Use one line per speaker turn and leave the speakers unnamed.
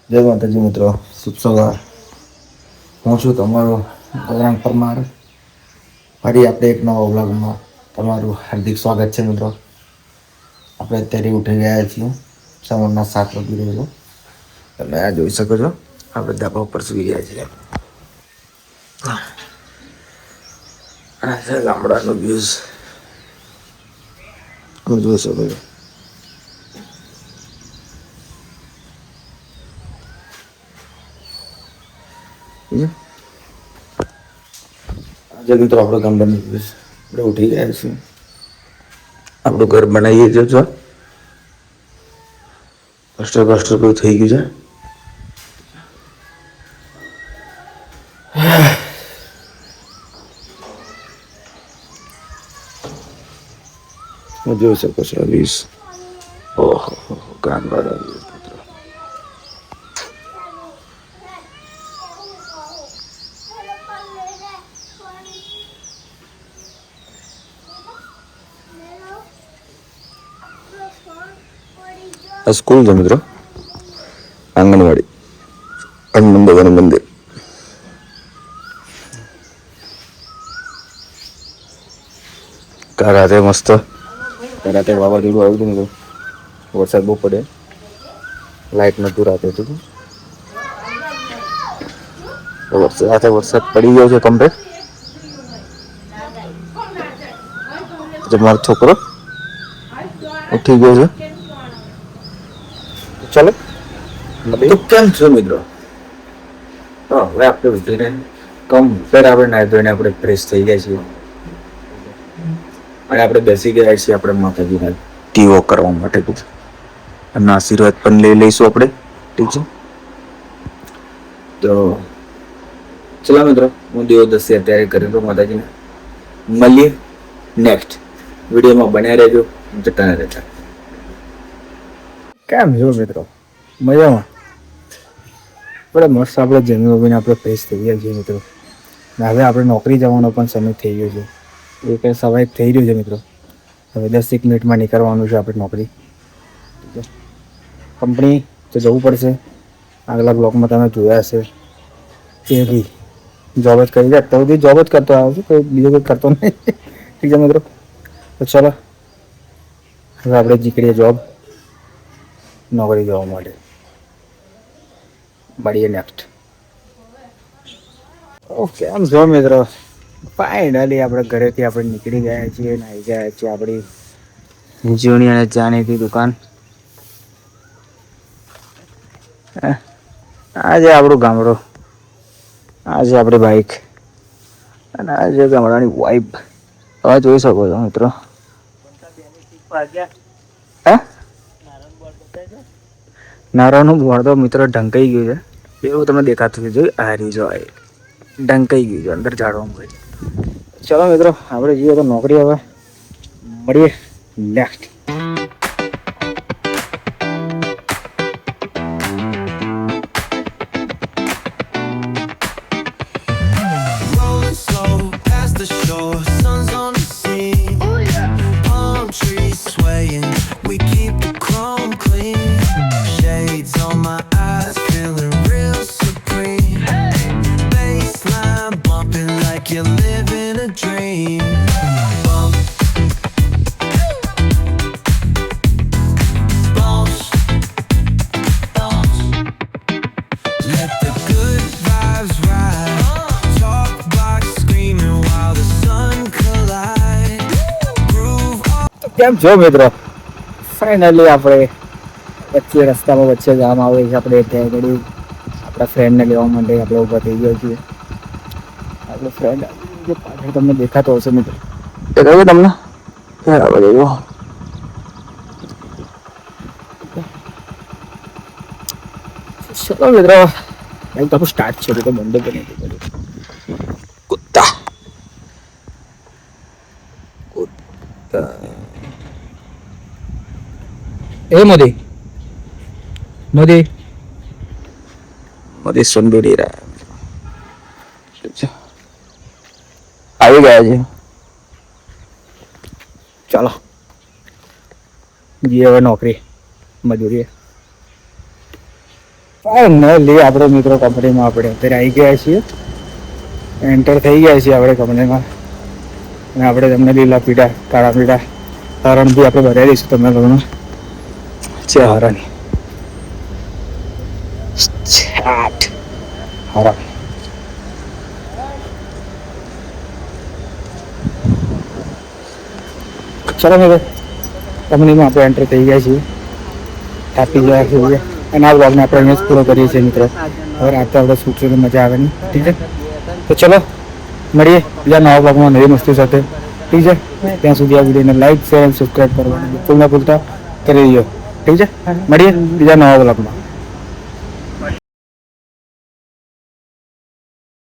જય માતાજી મિત્રો, શુભ સવાર. હું છું તમારો ગૌરાંગ પરમાર. ફરી આપણે એક નવા વ્લોગમાં તમારું હાર્દિક સ્વાગત છે મિત્રો. આપણે અત્યારે ઉઠી ગયા છીએ, સવારના 7 વાગી રહ્યા છે. તમે આ જોઈ શકો છો, આપણે ધાબા ઉપર સૂઈ ગયા છીએ. આ છે ગામડાનો વ્યૂઝ, તમે જોઈ શકો છો. આજે મિત્રો આપણો ગામડાનો વ્યૂઝ, આપણે ઉઠી ગયા છીએ. આપણું ઘર બનાવીએ છીએ જો કષ્ટ બધું થઈ ગયું છે. જોઈ શકો છો વીસ. ઓહો ગામડાનો વ્યૂઝ મિત્રો. આ સ્કૂલ છે મિત્રો, આંગણવાડી, હનુમાન બાબાનું મંદિર. રાતે મસ્ત રાતે વાવાઝોડું આવ્યું હતું મિત્રો, વરસાદ બહુ પડે, લાઇટ નહોતું રાતે હતું. રાતે વરસાદ પડી ગયો છે કમ્પ્લીટ. મારો છોકરો ઉઠી ગયો છે. ચાલો તો કેમ છો મિત્રો? હવે આપણે ઉઠીને કમ્પ્લીટ આપણે નાહી ધોઈને આપણે ફ્રેશ થઈ ગયા છીએ અને આપણે બેસી ગયા છીએ આપણે માતાજીના દીવો કરવા માટે. એમના આશીર્વાદ પણ લઈ લઈશું આપણે, ઠીક છે? તો ચલો મિત્રો, હું દીવો દસી અત્યારે કરી દઉં માતાજીને. મળીએ નેક્સ્ટ વિડીયોમાં, બન્યા રહેજો, જતા રહેતા. કેમ છો મિત્રો? મજામાં? આપણે મસ્ત આપણે જમી વમીને આપણે ફ્રેશ થઈ ગયા છીએ મિત્રો. હવે આપણે નોકરી જવાનો પણ સમય થઈ ગયો છે. એ કંઈ સવાય થઈ રહ્યો છે મિત્રો. હવે 10 મિનિટમાં નીકળવાનું છે આપણે નોકરી. કંપની તો જવું પડશે. આગલા બ્લોકમાં તમે જોયા હશે કે જોબ જ કરી જાય, તો બધી જોબ જ કરતો આવ્યો છું, કોઈ બીજો કોઈ કરતો નહીં. ઠીક છે મિત્રો, તો ચલો હવે આપણે નીકળીએ જોબ, નોકરી જવા માટે. મળીએ નેક્સ્ટ. ઓકે, આમ જો મિત્રો, ફાઇનલી આપણે ઘરેથી આપણે નીકળી ગયા છીએ અને આવી ગયા છીએ આપણી જૂની અને જાણીતી દુકાન. આજે આપણું ગામડું, આજે આપણી બાઇક અને આજે ગામડાની વાઇબ. હવે જોઈ શકો છો મિત્રો. નારાયણનું બોર્ડ તો મિત્રો ઢંકાઈ ગયું છે, એવું તમને દેખાતું છે. જોઈ આ રહ્યું જો, ઢંકાઈ ગયું છે અંદર ઝાડવામાં. ચલો મિત્રો, આપણે જઈએ તો નોકરી. હવે મળીએ નેક્સ્ટ. કેમ છો મિત્રો? ફાઇનલી આપણે વચ્ચે રસ્તામાં વચ્ચે ગામ આવે છે, આપણે ત્યાં ઘડી આપણા ફ્રેન્ડને લેવા માટે આપણે ઊભા થઈ ગયા છીએ. આપણો ફ્રેન્ડ જે પાછળ તમને દેખાતો હશે મિત્રો, દેખાય તમને? બરાબર એવો. ચલો મિત્રો, એક તો સ્ટાર્ટ છે તો બંધ કરી દીધું. કુત્તા એ મોદી મોદી મોદી સુંદરી આવી ગયા છે. ચાલો જઈએ હવે નોકરી મજૂરી. ફાઇનલી આપણે મિત્રો કંપનીમાં આપણે અત્યારે આવી ગયા છીએ, એન્ટર થઈ ગયા છીએ આપણે કંપનીમાં. અને આપણે તમને લીલા પીળા કાળા પીળા હરણ બી આપણે બતાવી દઈશું તમને લોકોને. છે હરણ હરણ ચલો મિત્રો કંપનીમાં આપણે એન્ટર થઈ ગયા છીએ, થાકી ગયા છીએ. અને આ બ્લોગને આપણે અહીંયા જ પૂરો કરીએ છીએ મિત્રો. હવે રાતે આપણે સૂચવું મજા આવે નહીં, ઠીક છે? તો ચલો મળીએ બીજા નવા બ્લોગમાં નવી મસ્તી સાથે, ઠીક છે? ત્યાં સુધી આ વિડીયોને લાઈક શેર અને સબસ્ક્રાઈબ કરવાનું બિલકુલ ના ભૂલતા કરી દો, ઠીક છે? મળીએ બીજા નવા બ્લોગમાં.